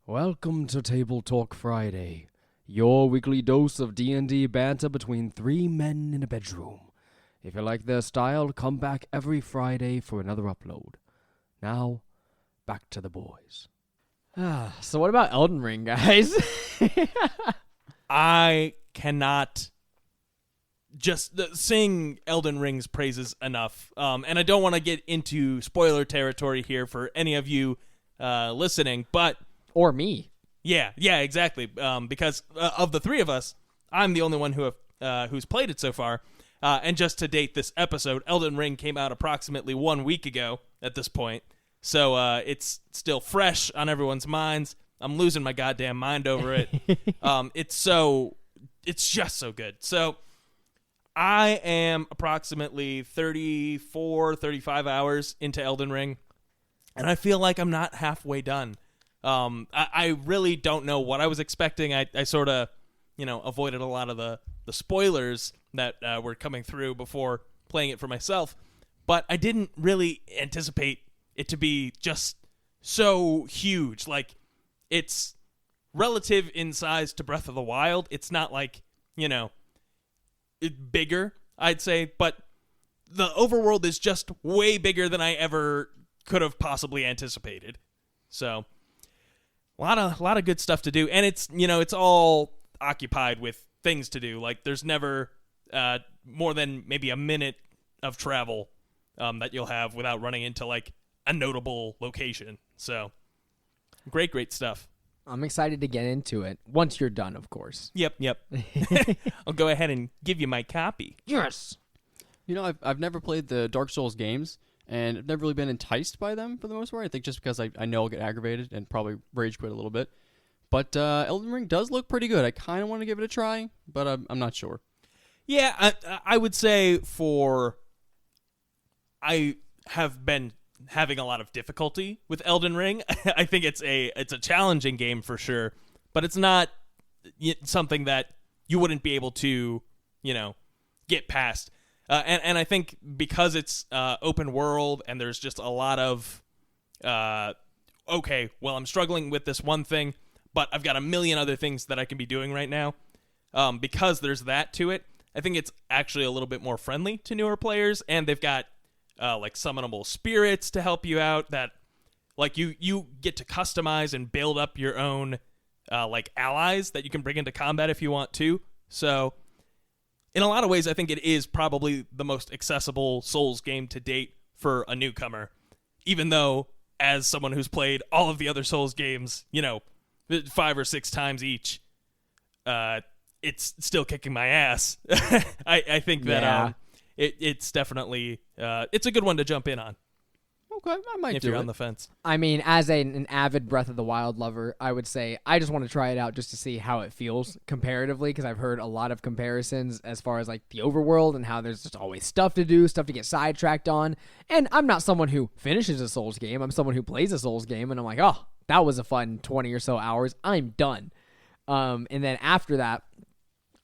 Welcome to TableTalk Friday, your weekly dose of D&D banter between three men in a bedroom. If you like their style, come back every Friday for another upload. Now, back to the boys. So what about Elden Ring, guys? I cannot just sing Elden Ring's praises enough. And I don't want to get into spoiler territory here for any of you listening, but... Or me. Yeah, exactly. Because of the three of us, I'm the only one who's played it so far. And just to date this episode, Elden Ring came out approximately 1 week ago at this point. So it's still fresh on everyone's minds. I'm losing my goddamn mind over it. It's just so good. So I am approximately 34, 35 hours into Elden Ring, and I feel like I'm not halfway done. I really don't know what I was expecting. I sort of, avoided a lot of the spoilers that were coming through before playing it for myself, but I didn't really anticipate it to be just so huge. Like, it's relative in size to Breath of the Wild. It's not like, bigger, I'd say, but the overworld is just way bigger than I ever could have possibly anticipated. So... A lot of good stuff to do, and it's all occupied with things to do. Like, there's never more than maybe a minute of travel that you'll have without running into like a notable location. So, great stuff. I'm excited to get into it once you're done, of course. Yep. I'll go ahead and give you my copy. Yes. I've never played the Dark Souls games. And I've never really been enticed by them for the most part. I think just because I know I'll get aggravated and probably rage quit a little bit. But Elden Ring does look pretty good. I kind of want to give it a try, but I'm not sure. Yeah, I would say I have been having a lot of difficulty with Elden Ring. I think it's a challenging game for sure, but it's not something that you wouldn't be able to, get past. And I think because it's open world and there's just a lot of, I'm struggling with this one thing, but I've got a million other things that I can be doing right now. Because there's that to it, I think it's actually a little bit more friendly to newer players, and they've got like summonable spirits to help you out that like you get to customize and build up your own like allies that you can bring into combat if you want to. So... in a lot of ways, I think it is probably the most accessible Souls game to date for a newcomer. Even though, as someone who's played all of the other Souls games, 5 or 6 times each, it's still kicking my ass. I think that it's definitely it's a good one to jump in on. Okay, I might if do you're it. on the fence. I mean, as an avid Breath of the Wild lover, I would say I just want to try it out just to see how it feels comparatively, because I've heard a lot of comparisons as far as like the overworld and how there's just always stuff to do, stuff to get sidetracked on. And I'm not someone who finishes a Souls game. I'm someone who plays a Souls game, and I'm like, oh, that was a fun 20 or so hours. I'm done. And then after that,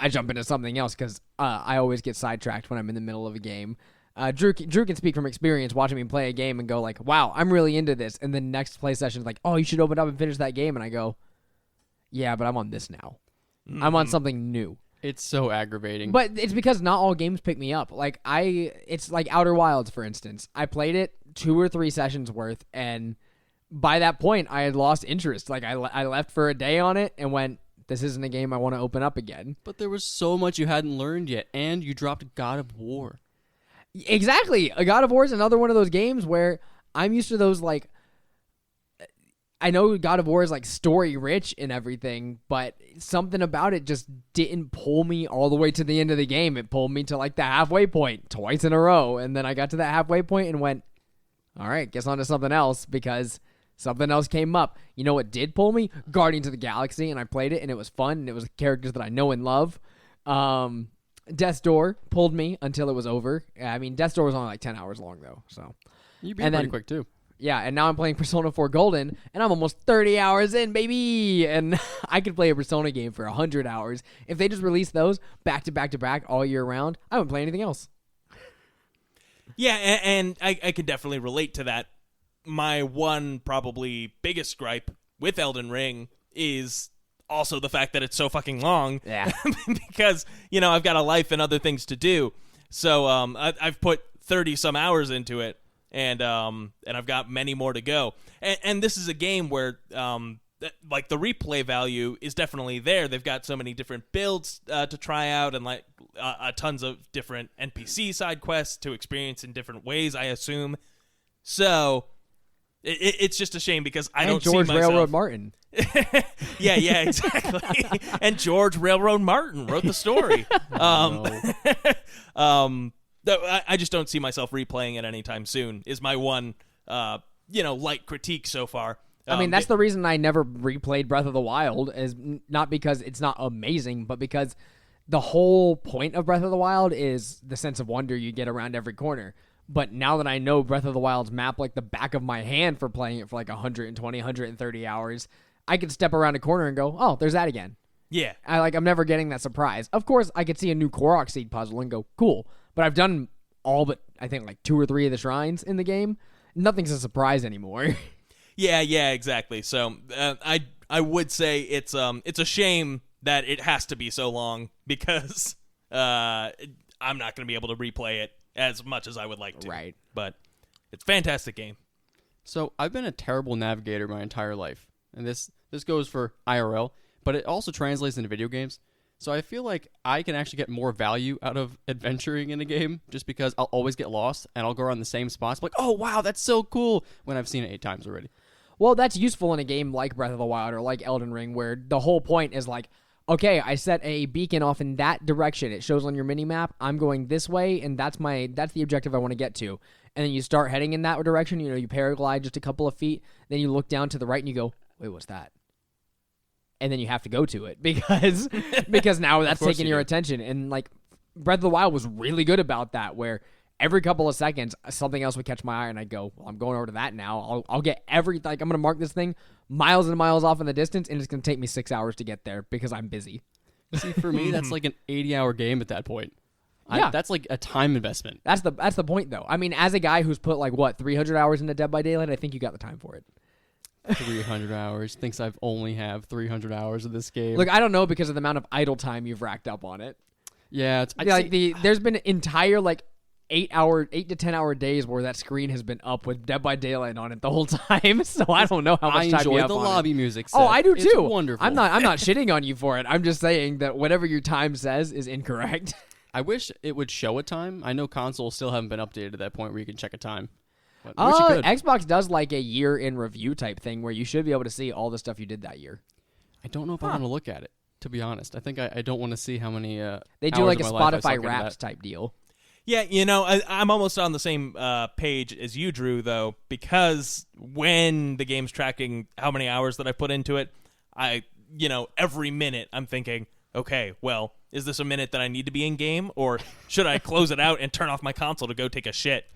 I jump into something else because I always get sidetracked when I'm in the middle of a game. Drew can speak from experience watching me play a game and go like, wow, I'm really into this. And then next play session is like, oh, you should open up and finish that game. And I go, yeah, but I'm on this now. I'm on something new. It's so aggravating. But it's because not all games pick me up. Like it's like Outer Wilds, for instance. I played it 2 or 3 sessions worth, and by that point, I had lost interest. Like I left for a day on it and went, this isn't a game I want to open up again. But there was so much you hadn't learned yet, and you dropped God of War. Exactly. A God of War is another one of those games where I'm used to those, like, I know God of War is like story rich and everything, but something about it just didn't pull me all the way to the end of the game. It pulled me to like the halfway point twice in a row. And then I got to that halfway point and went, all right, guess on to something else, because something else came up. You know what did pull me? Guardians of the Galaxy, and I played it and it was fun and it was characters that I know and love. Death's Door pulled me until it was over. I mean, Death's Door was only like 10 hours long, though. So You beat it pretty quick, too. Yeah, and now I'm playing Persona 4 Golden, and I'm almost 30 hours in, baby! And I could play a Persona game for 100 hours. If they just release those back to back to back all year round, I wouldn't play anything else. Yeah, and I could definitely relate to that. My one probably biggest gripe with Elden Ring is also the fact that it's so fucking long. Yeah. Because, I've got a life and other things to do. So I've put 30 some hours into it, and I've got many more to go. And this is a game where like the replay value is definitely there. They've got so many different builds to try out, and like tons of different NPC side quests to experience in different ways, I assume. So it's just a shame because I don't George see myself. Railroad Martin. yeah, exactly. And George Railroad Martin wrote the story. I just don't see myself replaying it anytime soon. Is my one, light critique so far. I mean, that's the reason I never replayed Breath of the Wild, is not because it's not amazing, but because the whole point of Breath of the Wild is the sense of wonder you get around every corner. But now that I know Breath of the Wild's map like the back of my hand for playing it for like 120, 130 hours, I could step around a corner and go, oh, there's that again. Yeah. I'm never getting that surprise. Of course, I could see a new Korok Seed puzzle and go, cool. But I've done all but, I think, like 2 or 3 of the shrines in the game. Nothing's a surprise anymore. Yeah, exactly. So I would say it's a shame that it has to be so long because I'm not going to be able to replay it as much as I would like to. Right. But it's a fantastic game. So I've been a terrible navigator my entire life, and this goes for IRL, but it also translates into video games. So I feel like I can actually get more value out of adventuring in a game just because I'll always get lost and I'll go around the same spots like, oh, wow, that's so cool, when I've seen it 8 times already. Well, that's useful in a game like Breath of the Wild or like Elden Ring, where the whole point is like, okay, I set a beacon off in that direction. It shows on your mini-map, I'm going this way, and that's the objective I want to get to. And then you start heading in that direction, you paraglide just a couple of feet, then you look down to the right and you go, wait, what's that? And then you have to go to it because now that's taking your attention. And like Breath of the Wild was really good about that, where every couple of seconds something else would catch my eye and I'd go, well, I'm going over to that now. I'll get I'm going to mark this thing miles and miles off in the distance, and it's going to take me 6 hours to get there because I'm busy. See, for me, that's like an 80-hour game at that point. Yeah. That's like a time investment. That's the point, though. I mean, as a guy who's put 300 hours into Dead by Daylight, I think you got the time for it. 300 hours. Thinks I've only have 300 hours of this game. Look, I don't know because of the amount of idle time you've racked up on it. Yeah, there's been entire 8 to 10 hour days where that screen has been up with Dead by Daylight on it the whole time. So I don't know how much time you I have enjoy the on lobby it. music. Set. Oh, I do too. It's wonderful. I'm not shitting on you for it. I'm just saying that whatever your time says is incorrect. I wish it would show a time. I know consoles still haven't been updated to that point where you can check a time. But wish you could. Xbox does like a year in review type thing where you should be able to see all the stuff you did that year. I don't know if I want to look at it, to be honest. I think I don't want to see how many they do hours like a of my life I Spotify sunk into Wraps that. type deal. Yeah, I'm almost on the same page as you, Drew, though, because when the game's tracking how many hours that I put into it, every minute I'm thinking, okay, well, is this a minute that I need to be in game, or should I close it out and turn off my console to go take a shit?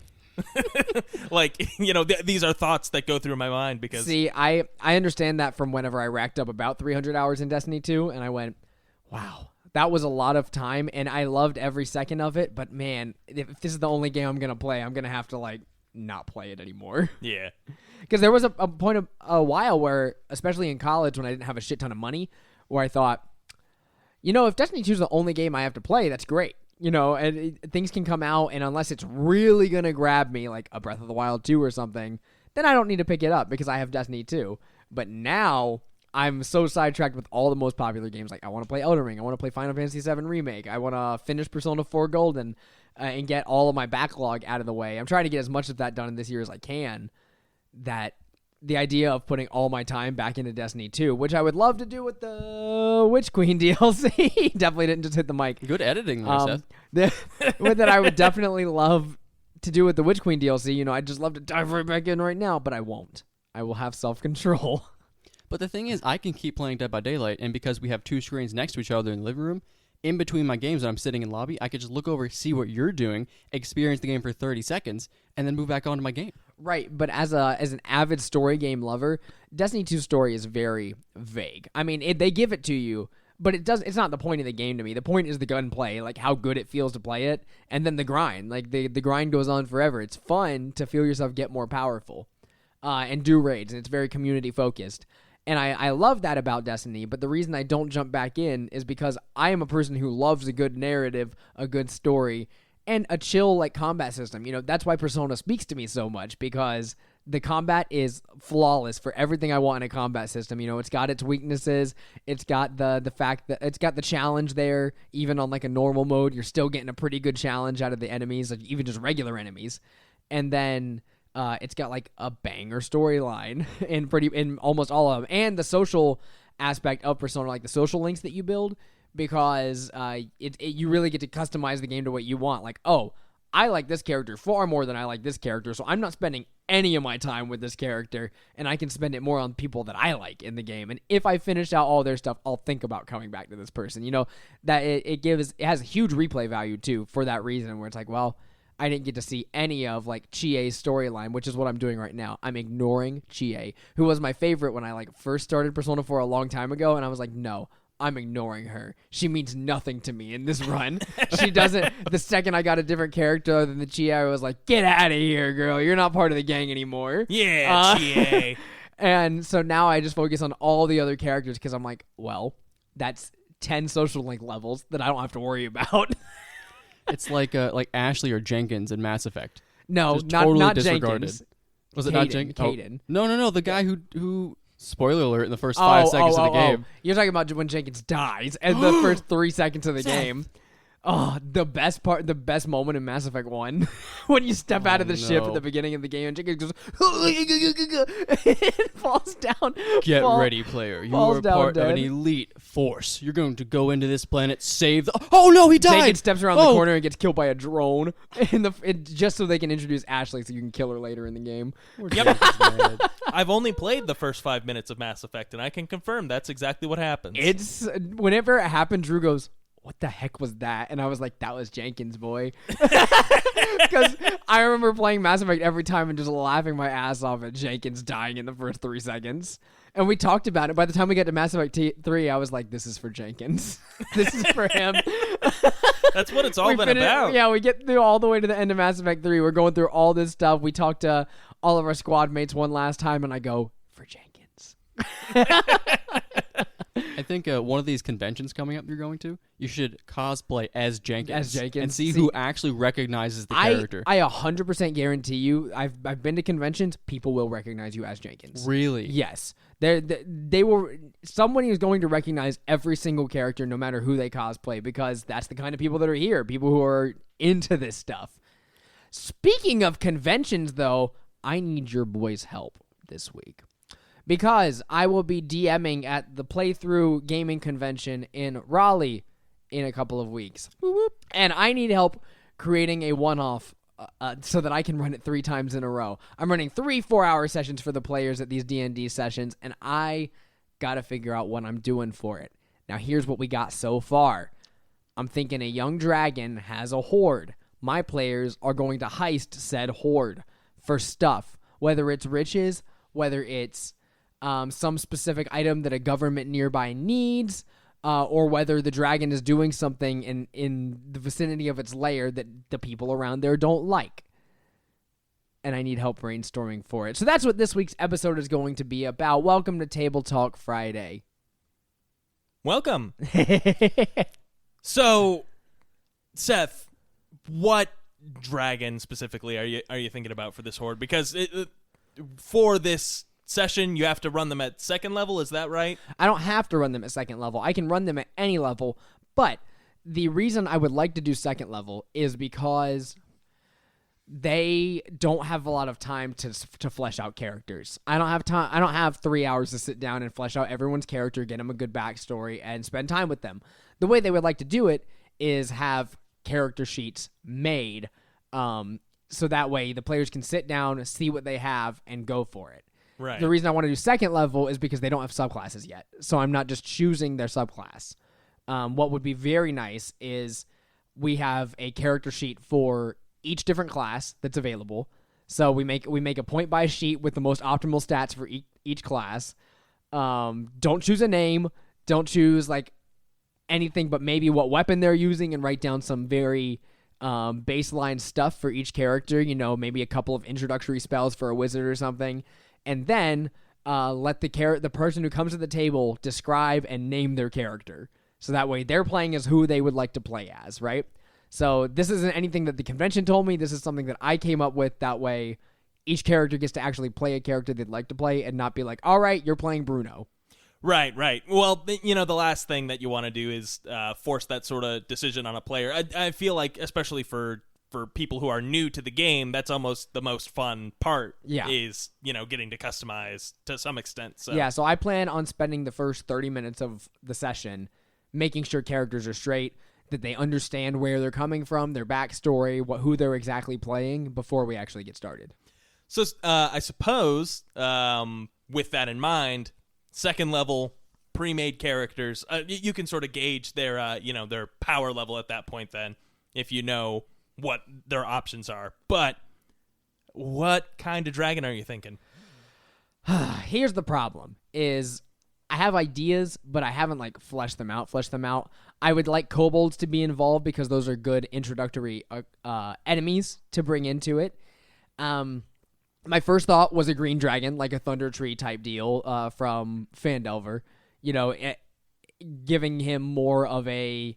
These are thoughts that go through my mind because... See, I understand that from whenever I racked up about 300 hours in Destiny 2, and I went, wow, that was a lot of time, and I loved every second of it, but man, if this is the only game I'm going to play, I'm going to have to, not play it anymore. Yeah. Because there was a point of a while where, especially in college when I didn't have a shit ton of money, where I thought, if Destiny 2 is the only game I have to play, that's great. And things can come out, and unless it's really going to grab me, like a Breath of the Wild 2 or something, then I don't need to pick it up because I have Destiny 2. But now, I'm so sidetracked with all the most popular games. Like, I want to play Elden Ring. I want to play Final Fantasy VII Remake. I want to finish Persona 4 Golden and get all of my backlog out of the way. I'm trying to get as much of that done in this year as I can, that the idea of putting all my time back into Destiny 2, which I would love to do with the Witch Queen DLC. Definitely didn't just hit the mic. Good editing there, Seth. With that, I would definitely love to do with the Witch Queen DLC. I'd just love to dive right back in right now, but I won't. I will have self-control. But the thing is, I can keep playing Dead by Daylight, and because we have 2 screens next to each other in the living room, in between my games when I'm sitting in lobby, I could just look over, see what you're doing, experience the game for 30 seconds, and then move back on to my game. Right, but as an avid story game lover, Destiny 2's story is very vague. I mean, they give it to you, but it's not the point of the game to me. The point is the gunplay, like how good it feels to play it, and then the grind. Like the grind goes on forever. It's fun to feel yourself get more powerful and do raids, and it's very community focused. And I love that about Destiny, but the reason I don't jump back in is because I am a person who loves a good narrative, a good story, and a chill like combat system. That's why Persona speaks to me so much, because the combat is flawless for everything I want in a combat system. It's got its weaknesses. It's got the fact that it's got the challenge there. Even on like a normal mode, you're still getting a pretty good challenge out of the enemies, like even just regular enemies. And then it's got like a banger storyline in almost all of them, and the social aspect of Persona, like the social links that you build, because you really get to customize the game to what you want. Like, oh, I like this character far more than I like this character, so I'm not spending any of my time with this character, and I can spend it more on people that I like in the game. And if I finish out all their stuff, I'll think about coming back to this person. That it has a huge replay value too for that reason, where it's like, well, I didn't get to see any of like Chie's storyline, which is what I'm doing right now. I'm ignoring Chie, who was my favorite when I like first started Persona 4 a long time ago, and I was like, no, I'm ignoring her. She means nothing to me in this run. She doesn't. The second I got a different character other than the Chie, I was like, get out of here, girl. You're not part of the gang anymore. Yeah, Chie. And so now I just focus on all the other characters because I'm like, well, that's 10 social link levels that I don't have to worry about. It's like Ashley or Jenkins in Mass Effect. No, Just not, totally not disregarded. Jenkins. Was it not Jenkins? Caden. Oh. No. The guy who spoiler alert in the first 5 seconds of the game. You're talking about when Jenkins dies and the first 3 seconds of the game. Oh, the best moment in Mass Effect 1, when you step out of the ship at the beginning of the game and Jenkins goes, it falls down. Get ready, player. You are part of an elite force. You're going to go into this planet, save the... Oh, no, he died! Jenkins steps around the corner and gets killed by a drone, just so they can introduce Ashley so you can kill her later in the game. Yep. I've only played the first 5 minutes of Mass Effect, and I can confirm that's exactly what happens. Whenever it happened, Drew goes, what the heck was that? And I was like, that was Jenkins, boy. Because I remember playing Mass Effect every time and just laughing my ass off at Jenkins dying in the first 3 seconds. And we talked about it. By the time we got to Mass Effect 3, I was like, this is for Jenkins. This is for him. That's what it's all been about. Yeah, we get through all the way to the end of Mass Effect 3. We're going through all this stuff. We talked to all of our squad mates one last time, and I go, for Jenkins. I think one of these conventions coming up you're going to, you should cosplay as Jenkins. And see who actually recognizes the character. I 100% guarantee you, I've been to conventions, people will recognize you as Jenkins. Really? Yes. They will. Someone is going to recognize every single character no matter who they cosplay, because that's the kind of people that are here, people who are into this stuff. Speaking of conventions, though, I need your boys' help this week, because I will be DMing at the Playthrough Gaming Convention in Raleigh in a couple of weeks. And I need help creating a one-off so that I can run it 3 times in a row. I'm running 3 4-hour sessions for the players at these D&D sessions, and I got to figure out what I'm doing for it. Now, here's what we got so far. I'm thinking a young dragon has a horde. My players are going to heist said horde for stuff, whether it's riches, whether it's some specific item that a government nearby needs, or whether the dragon is doing something in the vicinity of its lair that the people around there don't like. And I need help brainstorming for it. So that's what this week's episode is going to be about. Welcome to TableTalk Friday. Welcome. So, Seth, what dragon specifically are you thinking about for this horde? Because for this session, you have to run them at 2nd level, is that right? I don't have to run them at 2nd level. I can run them at any level, but the reason I would like to do 2nd level is because they don't have a lot of time to flesh out characters. I don't have time. I don't have 3 hours to sit down and flesh out everyone's character, get them a good backstory, and spend time with them. The way they would like to do it is have character sheets made, so that way the players can sit down, see what they have, and go for it. Right. The reason I want to do 2nd level is because they don't have subclasses yet, so I'm not just choosing their subclass. What would be very nice is we have a character sheet for each different class that's available. So we make a point buy sheet with the most optimal stats for each class. Don't choose a name. Don't choose like anything but maybe what weapon they're using, and write down some very baseline stuff for each character. Maybe a couple of introductory spells for a wizard or something. And then let the person who comes to the table describe and name their character. So that way they're playing as who they would like to play as, right? So this isn't anything that the convention told me. This is something that I came up with. That way each character gets to actually play a character they'd like to play and not be like, all right, you're playing Bruno. Right. Well, the last thing that you want to do is force that sort of decision on a player. I feel like, especially for people who are new to the game, that's almost the most fun part. Yeah. Is getting to customize to some extent. So. Yeah. So I plan on spending the first 30 minutes of the session making sure characters are straight, that they understand where they're coming from, their backstory, who they're exactly playing before we actually get started. So I suppose with that in mind, second level pre-made characters, you can sort of gauge their their power level at that point. Then, if you know what their options are, but what kind of dragon are you thinking? Here's the problem: is I have ideas, but I haven't fleshed them out. I would like kobolds to be involved because those are good introductory enemies to bring into it. My first thought was a green dragon, like a Thunder Tree type deal from Phandelver. Giving him more of a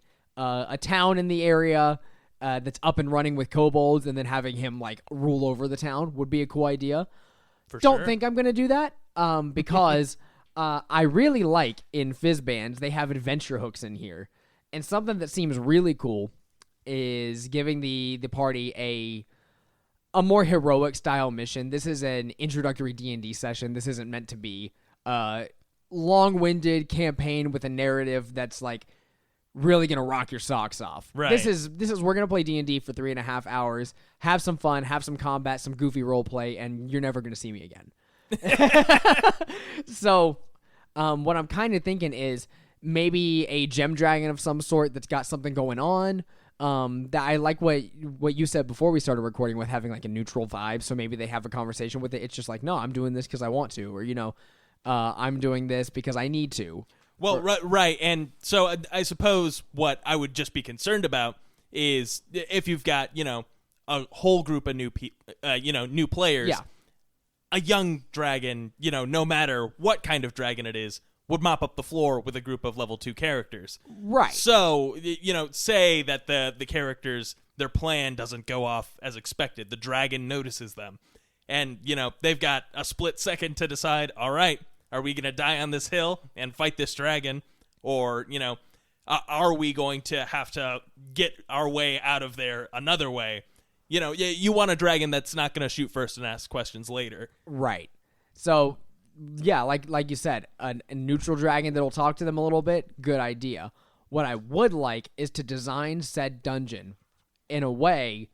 town in the area that's up and running with kobolds, and then having him rule over the town would be a cool idea. Don't think I'm gonna do that because I really like in Fizzbands they have adventure hooks in here, and something that seems really cool is giving the party a more heroic style mission. This is an introductory D&D session. This isn't meant to be a long-winded campaign with a narrative that's really gonna rock your socks off. Right. This is we're gonna play D&D for 3.5 hours, have some fun, have some combat, some goofy role play, and you're never gonna see me again. So, what I'm kind of thinking is maybe a gem dragon of some sort that's got something going on. That I like what you said before we started recording with having a neutral vibe. So maybe they have a conversation with it. It's just no, I'm doing this because I want to, or I'm doing this because I need to. Well, right, and so I suppose what I would just be concerned about is if you've got a whole group of new new players. Yeah. A young dragon, no matter what kind of dragon it is, would mop up the floor with a group of level 2 characters. Right. So, say that the characters, their plan doesn't go off as expected. The dragon notices them. And, they've got a split second to decide, all right, are we going to die on this hill and fight this dragon? Or, are we going to have to get our way out of there another way? You want a dragon that's not going to shoot first and ask questions later. Right. So, yeah, like you said, a neutral dragon that'll talk to them a little bit, good idea. What I would like is to design said dungeon in a way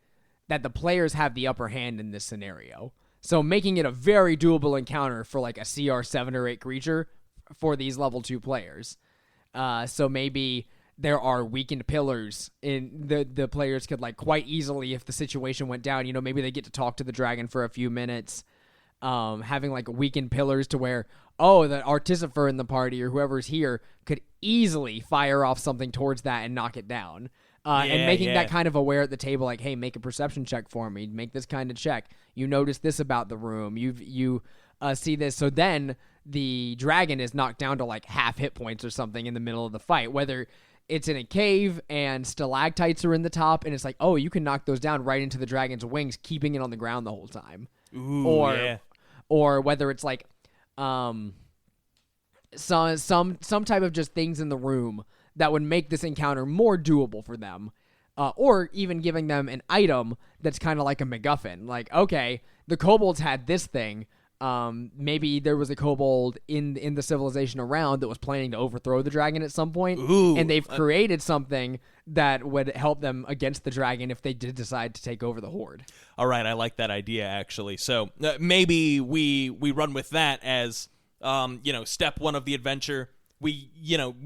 that the players have the upper hand in this scenario. So making it a very doable encounter for a CR 7 or 8 creature for these level 2 players. So maybe there are weakened pillars in the players could quite easily, if the situation went down, maybe they get to talk to the dragon for a few minutes, having weakened pillars to where, the artificer in the party or whoever's here could easily fire off something towards that and knock it down. And making that kind of aware at the table, hey, make a perception check for me, make this kind of check. You notice this about the room. You see this. So then the dragon is knocked down to half hit points or something in the middle of the fight, whether it's in a cave and stalactites are in the top, and it's you can knock those down right into the dragon's wings, keeping it on the ground the whole time. Ooh, or whether it's some type of just things in the room that would make this encounter more doable for them. Or even giving them an item that's kind of like a MacGuffin. Okay, the kobolds had this thing. Maybe there was a kobold in the civilization around that was planning to overthrow the dragon at some point. Ooh, and they've created something that would help them against the dragon if they did decide to take over the horde. All right, I like that idea, actually. So maybe we run with that as, step one of the adventure. We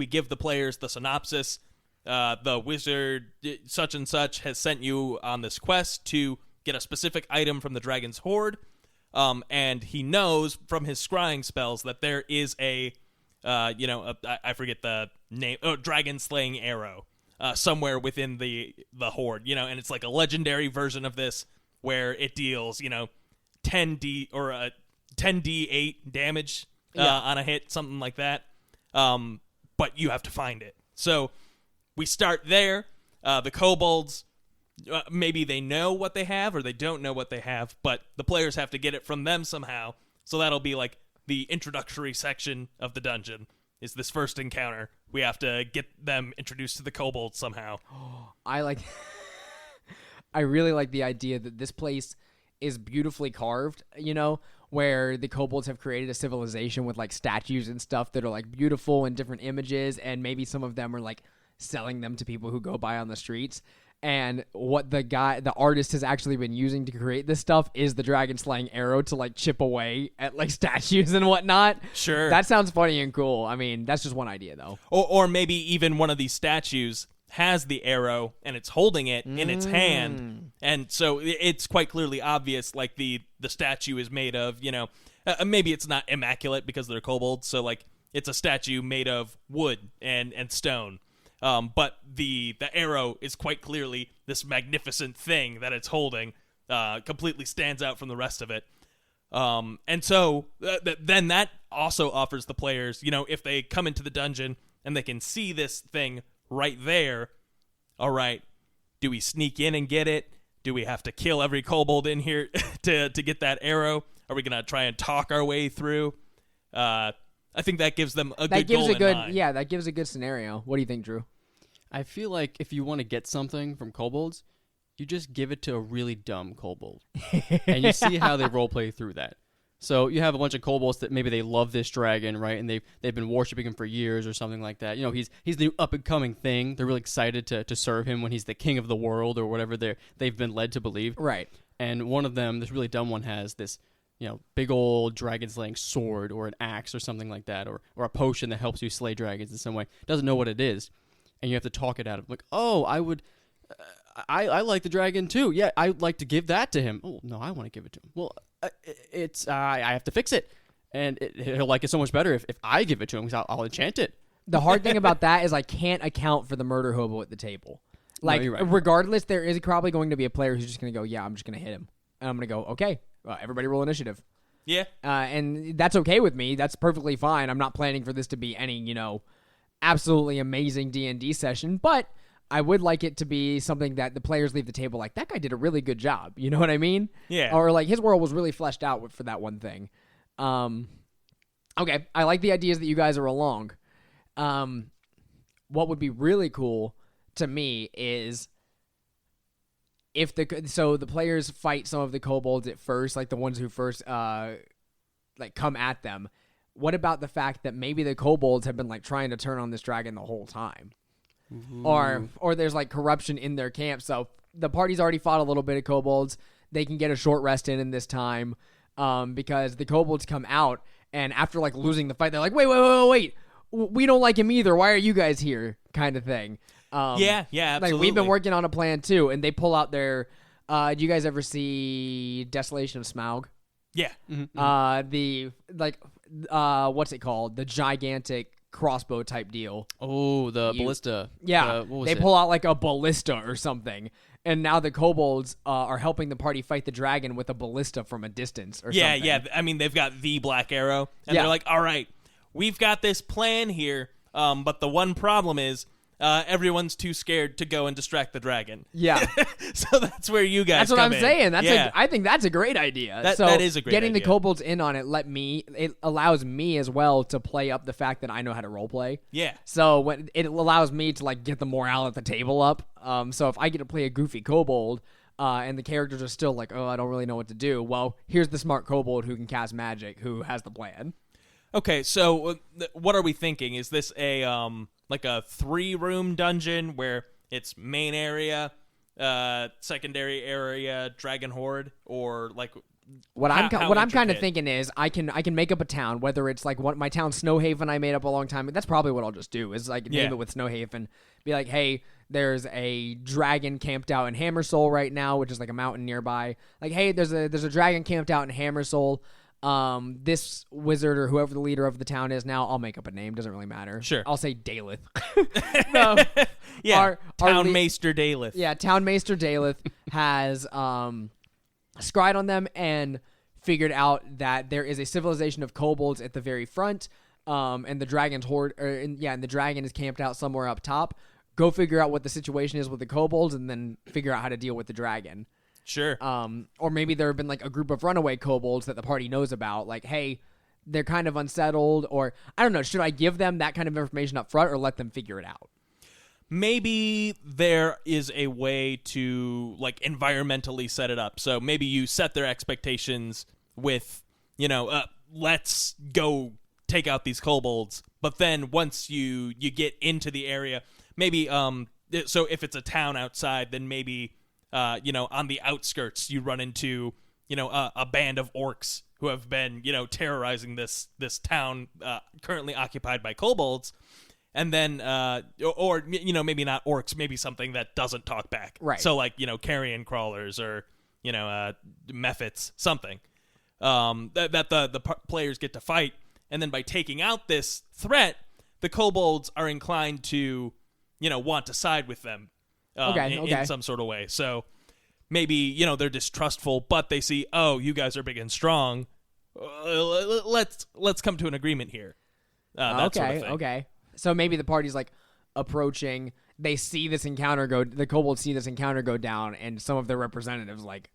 give the players the synopsis. The wizard such and such has sent you on this quest to get a specific item from the dragon's horde. And he knows from his scrying spells that there is I forget the name, dragon slaying arrow, somewhere within the horde, and it's a legendary version of this where it deals, 10d or 10d8 damage on a hit, something like that. But you have to find it. So we start there. The kobolds, maybe they know what they have or they don't know what they have, but the players have to get it from them somehow. So that'll be like the introductory section of the dungeon is this first encounter. We have to get them introduced to the kobolds somehow. I really like the idea that this place is beautifully carved, where the kobolds have created a civilization with like statues and stuff that are like beautiful and different images, and maybe some of them are like selling them to people who go by on the streets. And what the artist has actually been using to create this stuff is the dragon slaying arrow to like chip away at like statues and whatnot. Sure. That sounds funny and cool. I mean, that's just one idea though. Or maybe even one of these statues has the arrow and it's holding it in its hand, and so it's quite clearly obvious like the statue is made of maybe it's not immaculate because they're kobolds, so like it's a statue made of wood and stone, but the arrow is quite clearly this magnificent thing that it's holding, completely stands out from the rest of it, and so then that also offers the players, if they come into the dungeon and they can see this thing right there. All right, do we sneak in and get it? Do we have to kill every kobold in here to get that arrow? Are we gonna try and talk our way through? I think that gives them a good goal in mind. Yeah, that gives a good scenario. What do you think, Drew? I feel like if you want to get something from kobolds, you just give it to a really dumb kobold, and you see how they roleplay through that. So you have a bunch of kobolds that maybe they love this dragon, right? And they've been worshiping him for years or something like that. He's the new up and coming thing. They're really excited to serve him when he's the king of the world or whatever they've been led to believe. Right. And one of them, this really dumb one, has this big old dragon slaying sword or an axe or something like that, or a potion that helps you slay dragons in some way. Doesn't know what it is, and you have to talk it out of like, oh, I would. I like the dragon too. Yeah, I'd like to give that to him. Oh no, I want to give it to him. Well, I have to fix it, and he'll like it so much better if I give it to him because I'll enchant it. The hard thing about that is I can't account for the murder hobo at the table. Like, No, you're right. Regardless, there is probably going to be a player who's just going to go, yeah, I'm just going to hit him. And I'm going to go, okay, everybody roll initiative. Yeah. And that's okay with me. That's perfectly fine. I'm not planning for this to be any, absolutely amazing D&D session, but I would like it to be something that the players leave the table like, that guy did a really good job. You know what I mean? Yeah. Or like his world was really fleshed out for that one thing. Okay, I like the ideas that you guys are along. What would be really cool to me is if the players fight some of the kobolds at first, like the ones who first come at them. What about the fact that maybe the kobolds have been like trying to turn on this dragon the whole time? Or there's like corruption in their camp. So the party's already fought a little bit of kobolds. They can get a short rest in this time because the kobolds come out and after like losing the fight, they're like, wait. We don't like him either. Why are you guys here? Kind of thing. Yeah, absolutely. Like we've been working on a plan too, and they pull out their. Do you guys ever see Desolation of Smaug? Yeah. What's it called? The gigantic crossbow type deal. Oh, the ballista. Yeah, what was they it? pull out like a ballista or something, and now the kobolds are helping the party fight the dragon with a ballista from a distance or something. Yeah. I mean, they've got the black arrow, and Yeah. they're like, all right, we've got this plan here, but the one problem is everyone's too scared to go and distract the dragon. Yeah. So that's where you guys That's what come I'm in. saying. Yeah. I think that's a great idea. That is a great getting idea. the kobolds in on it, it allows me as well to play up the fact that I know how to role play. Yeah. So when it allows me to like get the morale at the table up. So if I get to play a goofy kobold, and the characters are still like, oh, I don't really know what to do. Well, here's the smart kobold who can cast magic, who has the plan. Okay, so what are we thinking? Is this a like a 3-room dungeon where it's main area, secondary area, dragon horde, or like What I'm kind of intricate? thinking is I can make up a town, whether it's like my town Snowhaven I made up a long time. That's probably what I'll just do is like name it with Snowhaven. Be like, hey, there's a dragon camped out in Hammersoul right now, which is like a mountain nearby. Like, hey, there's a dragon camped out in Hammersoul. This wizard or whoever the leader of the town is now, I'll make up a name. Doesn't really matter. Sure. I'll say Daleth. Yeah, our Maester Daleth. Yeah, Town Maester Daleth has scryed on them, and figured out that there is a civilization of kobolds at the very front, and the dragon's and the dragon is camped out somewhere up top. Go figure out what the situation is with the kobolds, and then figure out how to deal with the dragon. Sure. Or maybe there have been like a group of runaway kobolds that the party knows about. Like, hey, they're kind of unsettled, or I don't know. Should I give them that kind of information up front, or let them figure it out? Maybe there is a way to like environmentally set it up. So maybe you set their expectations with, let's go take out these kobolds. But then once you get into the area, maybe so if it's a town outside, then maybe on the outskirts you run into a band of orcs who have been terrorizing this town currently occupied by kobolds. And then, or maybe not orcs, maybe something that doesn't talk back. Right. So like, carrion crawlers or, mephits, something that the players get to fight. And then by taking out this threat, the kobolds are inclined to, want to side with them in some sort of way. So maybe, they're distrustful, but they see, oh, you guys are big and strong. Let's come to an agreement here. That sort of thing. Okay. So maybe the party's like approaching, the kobolds see this encounter go down, and some of their representatives like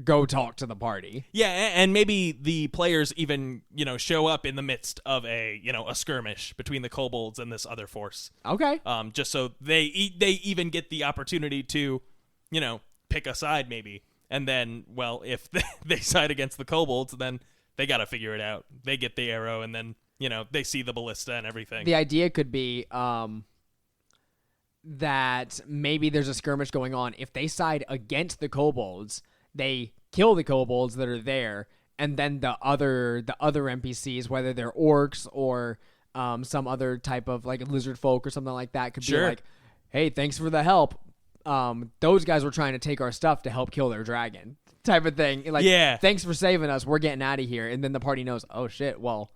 go talk to the party. Yeah, and maybe the players even, show up in the midst of a skirmish between the kobolds and this other force. Okay. Just so they even get the opportunity to, pick a side maybe. And then, well, if they side against the kobolds, then they got to figure it out. They get the arrow, and then they see the ballista and everything. The idea could be that maybe there's a skirmish going on. If they side against the kobolds, they kill the kobolds that are there, and then the other NPCs, whether they're orcs or some other type of like lizard folk or something like that, could be like, hey, thanks for the help. Those guys were trying to take our stuff to help kill their dragon, type of thing. Like, thanks for saving us. We're getting out of here. And then the party knows, oh shit, well,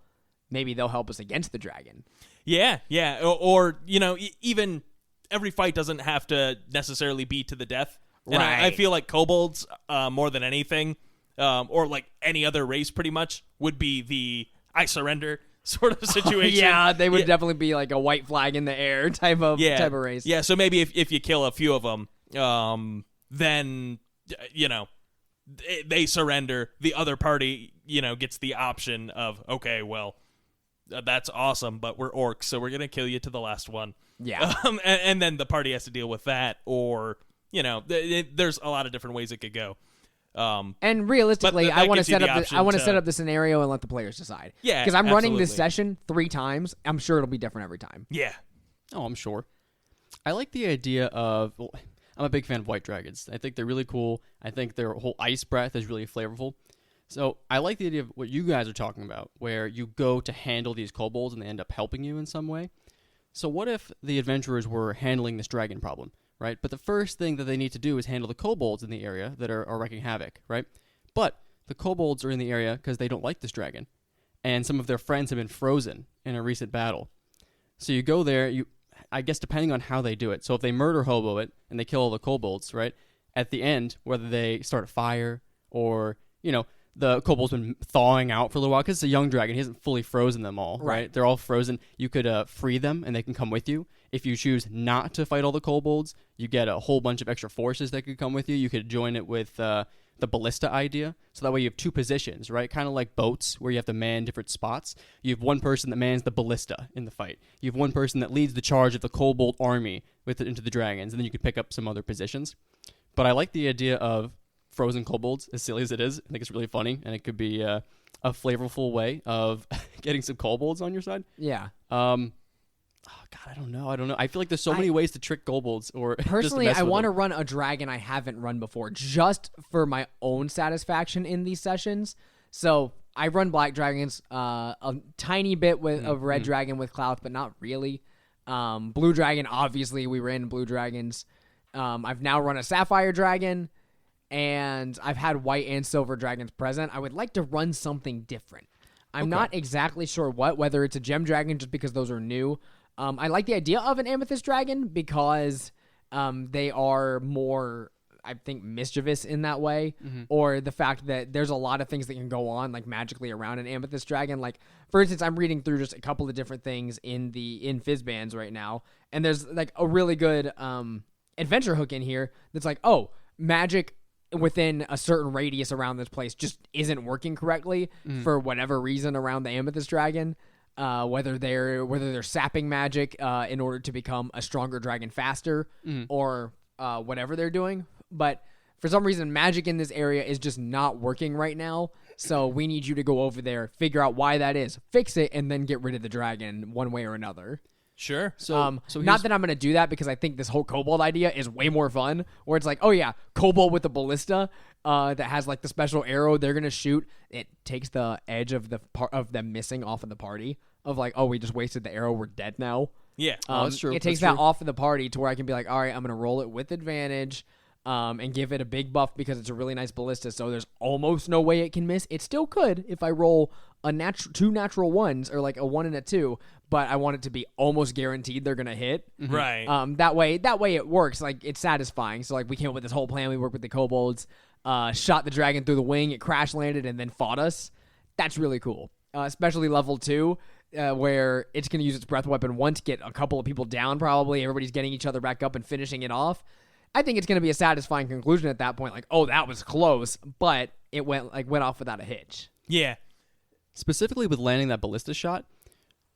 maybe they'll help us against the dragon. Yeah. Or even every fight doesn't have to necessarily be to the death. And right. I feel like kobolds, more than anything, or like any other race pretty much, would be the I surrender sort of situation. Yeah, they would definitely be like a white flag in the air type of race. Yeah, so maybe if you kill a few of them, then, they surrender. The other party, gets the option of, okay, well, that's awesome, but we're orcs, so we're going to kill you to the last one. Yeah. And then the party has to deal with that, or, there's a lot of different ways it could go. And realistically, I want to set up the scenario and let the players decide. Yeah, because I'm running this session 3 times. I'm sure it'll be different every time. Yeah. Oh, I'm sure. I like the idea of... Well, I'm a big fan of white dragons. I think they're really cool. I think their whole ice breath is really flavorful. So I like the idea of what you guys are talking about, where you go to handle these kobolds and they end up helping you in some way. So what if the adventurers were handling this dragon problem, right? But the first thing that they need to do is handle the kobolds in the area that are wreaking havoc, right? But the kobolds are in the area because they don't like this dragon, and some of their friends have been frozen in a recent battle. So you go there, I guess depending on how they do it. So if they murder hobo it and they kill all the kobolds, right? At the end, whether they start a fire or, the kobold's been thawing out for a little while because it's a young dragon. He hasn't fully frozen them all, right? They're all frozen. You could free them, and they can come with you. If you choose not to fight all the kobolds, you get a whole bunch of extra forces that could come with you. You could join it with the ballista idea. So that way you have 2 positions, right? Kind of like boats where you have to man different spots. You have one person that mans the ballista in the fight. You have one person that leads the charge of the kobold army into the dragons, and then you could pick up some other positions. But I like the idea of frozen kobolds, as silly as it is. I think it's really funny, and it could be a flavorful way of getting some kobolds on your side. Yeah. Oh God, I don't know. I feel like there's so many ways to trick kobolds. Or personally, I want to run a dragon I haven't run before, just for my own satisfaction in these sessions. So I run black dragons, a tiny bit of red dragon with Clouth, but not really. Blue dragon, obviously, we ran blue dragons. I've now run a sapphire dragon. And I've had white and silver dragons present. I would like to run something different. I'm not exactly sure whether it's a gem dragon just because those are new. I like the idea of an amethyst dragon because they are more I think, mischievous in that way, or the fact that there's a lot of things that can go on like magically around an amethyst dragon. Like, for instance, I'm reading through just a couple of different things in Fizzbands right now, and there's like a really good adventure hook in here that's like, oh, magic within a certain radius around this place just isn't working correctly for whatever reason around the amethyst dragon. Whether they're sapping magic in order to become a stronger dragon faster, or whatever they're doing, but for some reason magic in this area is just not working right now. So we need you to go over there, figure out why that is, fix it, and then get rid of the dragon one way or another. Sure. So not that I'm going to do that, because I think this whole kobold idea is way more fun, where it's like, oh yeah, kobold with a ballista that has like the special arrow they're going to shoot. It takes the edge of of them missing off of the party, of like, oh, we just wasted the arrow, we're dead now. Yeah. That's true. It takes that off of the party to where I can be like, all right, I'm going to roll it with advantage and give it a big buff because it's a really nice ballista, so there's almost no way it can miss. It still could if I roll two natural ones, or like a 1 and a 2, but I want it to be almost guaranteed they're going to hit. Right. That way it works. Like, it's satisfying. So like, we came up with this whole plan. We worked with the kobolds, shot the dragon through the wing, it crash landed and then fought us. That's really cool. Especially level 2. Where it's going to use its breath weapon once, get a couple of people down, probably. Everybody's getting each other back up and finishing it off. I think it's going to be a satisfying conclusion at that point. Like, oh, that was close, but it went off without a hitch. Yeah. Specifically with landing that ballista shot,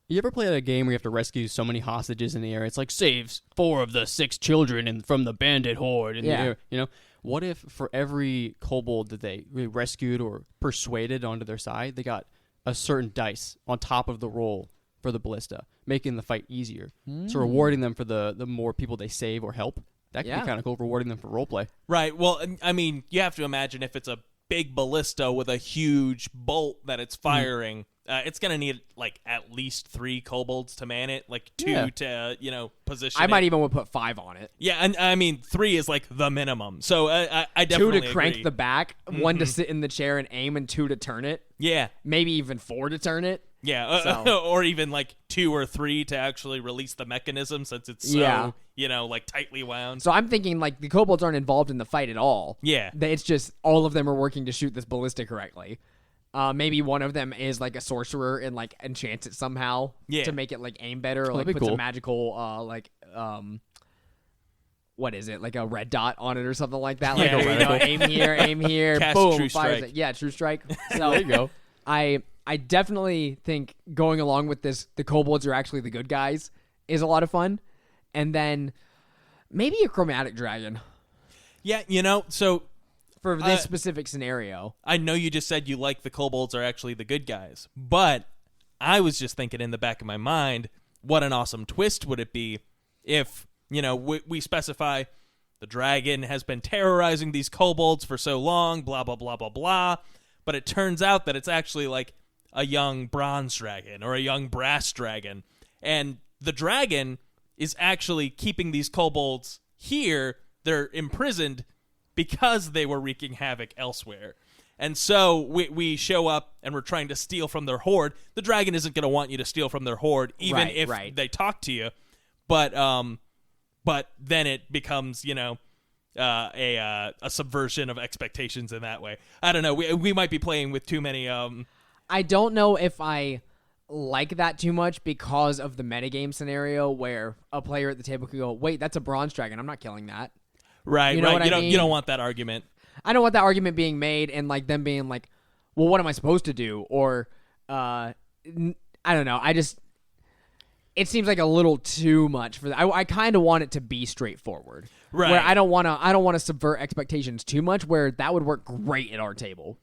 you ever played a game where you have to rescue so many hostages in the air? It's like, saves 4 of the 6 children from the bandit horde in the air. You know, what if for every kobold that they rescued or persuaded onto their side, they got a certain dice on top of the roll for the ballista, making the fight easier. So rewarding them for the more people they save or help. That could be kind of cool, rewarding them for roleplay. Right. Well, I mean, you have to imagine if it's a big ballista with a huge bolt that it's firing, it's going to need like at least 3 kobolds to man it, like 2 to, position I might even would put 5 on it. Yeah, and I mean, 3 is like the minimum. So I definitely 2 to crank agree. the back, 1 to sit in the chair and aim, and 2 to turn it. Yeah. Maybe even 4 to turn it. Yeah, or even like 2 or 3 to actually release the mechanism, since it's so, like tightly wound. So I'm thinking like the kobolds aren't involved in the fight at all. Yeah. It's just all of them are working to shoot this ballista correctly. Maybe one of them is like a sorcerer and like enchants it somehow to make it like aim better, or like puts a magical what is it, like a red dot on it or something like that. Like aim here, Cast boom, True fires Strike. it. Yeah, true strike. So There you go. I definitely think going along with this, the kobolds are actually the good guys, is a lot of fun. And then maybe a chromatic dragon. Yeah, so for this specific scenario. I know you just said you like the kobolds are actually the good guys, but I was just thinking in the back of my mind, what an awesome twist would it be if, we specify the dragon has been terrorizing these kobolds for so long, blah, blah, blah, blah, blah, but it turns out that it's actually like a young bronze dragon or a young brass dragon, and the dragon is actually keeping these kobolds here. They're imprisoned because they were wreaking havoc elsewhere. And so we show up and we're trying to steal from their horde. The dragon isn't going to want you to steal from their horde, even if they talk to you. But then it becomes, a subversion of expectations in that way. I don't know. We might be playing with too many. I don't know if I like that too much because of the metagame scenario where a player at the table could go, wait, that's a bronze dragon. I'm not killing that. Right, you know right. What I mean? You don't want that argument. I don't want that argument being made and like them being like, well, what am I supposed to do? Or I don't know. It seems like a little too much for that. I kind of want it to be straightforward. Right. Where I don't want to subvert expectations too much, where that would work great at our table.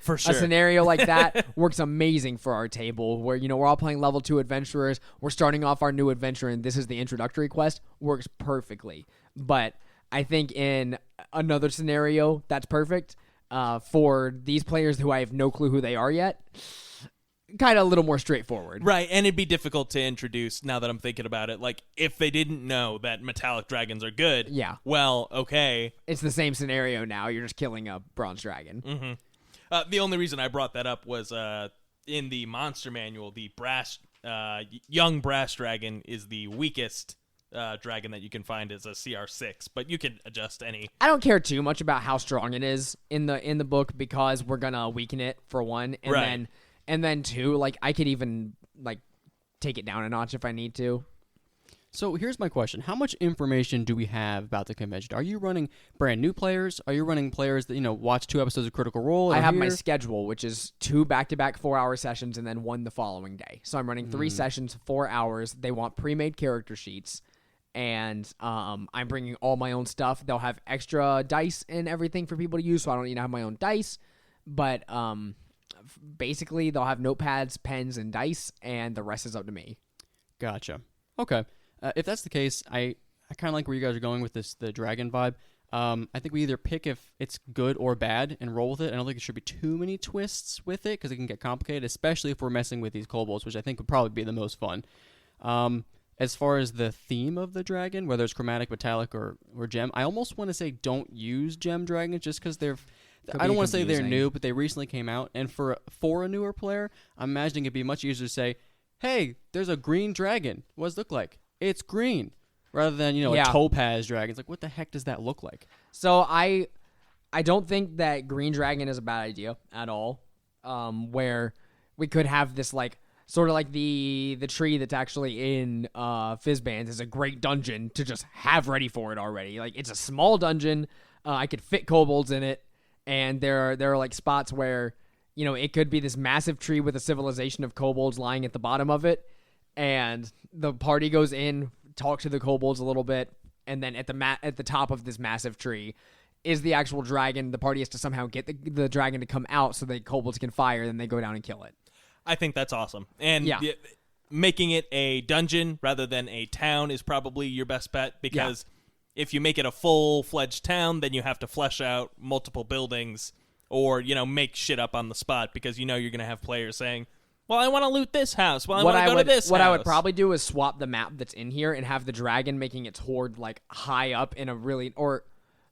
For sure. A scenario like that works amazing for our table, where, we're all playing level 2 adventurers. We're starting off our new adventure, and this is the introductory quest. Works perfectly. But I think in another scenario, that's perfect. For these players who I have no clue who they are yet, kind of a little more straightforward. Right, and it'd be difficult to introduce, now that I'm thinking about it. Like, if they didn't know that metallic dragons are good, well, okay. It's the same scenario now. You're just killing a bronze dragon. Mm-hmm. The only reason I brought that up was in the monster manual, the young brass dragon is the weakest dragon that you can find is a CR6, but you can adjust any. I don't care too much about how strong it is in the book because we're gonna weaken it for one, and then two, like I could even like take it down a notch if I need to. So here's my question. How much information do we have about the convention? Are you running brand new players? Are you running players that, watch 2 episodes of Critical Role? I have my schedule, which is 2 back-to-back 4-hour sessions and then 1 the following day. So I'm running 3 sessions, 4 hours. They want pre-made character sheets, and I'm bringing all my own stuff. They'll have extra dice and everything for people to use, so I don't need to have my own dice. But basically, they'll have notepads, pens, and dice, and the rest is up to me. Gotcha. Okay. If that's the case, I kind of like where you guys are going with the dragon vibe. I think we either pick if it's good or bad and roll with it. I don't think there should be too many twists with it because it can get complicated, especially if we're messing with these kobolds, which I think would probably be the most fun. As far as the theme of the dragon, whether it's chromatic, metallic, or gem, I almost want to say don't use gem dragons just because I don't want to say they're new, but they recently came out. And for a newer player, I'm imagining it'd be much easier to say, hey, there's a green dragon. What does it look like? It's green, rather than a topaz dragon. It's like, what the heck does that look like? So I don't think that green dragon is a bad idea at all. Where we could have this like sort of like the tree that's actually in Fizzbands is a great dungeon to just have ready for it already. Like it's a small dungeon. I could fit kobolds in it, and there are like spots where it could be this massive tree with a civilization of kobolds lying at the bottom of it. And the party goes in, talks to the kobolds a little bit, and then at the top of this massive tree is the actual dragon. The party has to somehow get the dragon to come out so the kobolds can fire, then they go down and kill it. I think that's awesome. And making it a dungeon rather than a town is probably your best bet because if you make it a full-fledged town, then you have to flesh out multiple buildings or, make shit up on the spot because you're going to have players saying, well, I want to loot this house. Well, I want to go to this house. What I would probably do is swap the map that's in here and have the dragon making its horde like high up in a really, or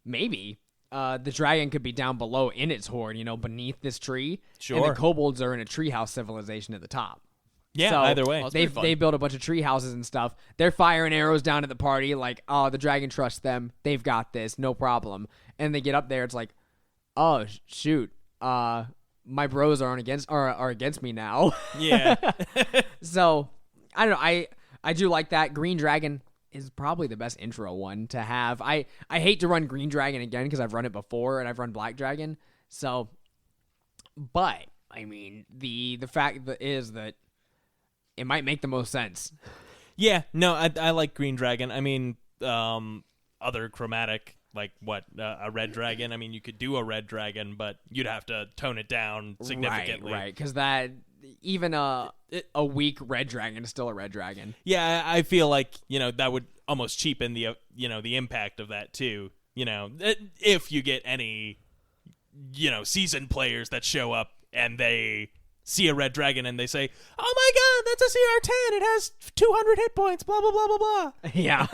maybe the dragon could be down below in its horde, beneath this tree. Sure. And the kobolds are in a treehouse civilization at the top. Yeah, so either way. They built a bunch of tree houses and stuff. They're firing arrows down at the party like, oh, the dragon trusts them. They've got this. No problem. And they get up there. It's like, oh, shoot. My bros are against me now. Yeah. So I don't know. I do like that. Green Dragon is probably the best intro one to have. I hate to run Green Dragon again because I've run it before and I've run Black Dragon. So, but I mean the fact that is that it might make the most sense. Yeah. No, I like Green Dragon. I mean, other chromatic. Like what, a red dragon? I mean, you could do a red dragon, but you'd have to tone it down significantly. Right, because that, even a weak red dragon is still a red dragon. Yeah, I feel like, that would almost cheapen the, the impact of that too. If you get any, seasoned players that show up and they see a red dragon and they say, oh my god, that's a CR10, it has 200 hit points, blah, blah, blah, blah, blah. Yeah.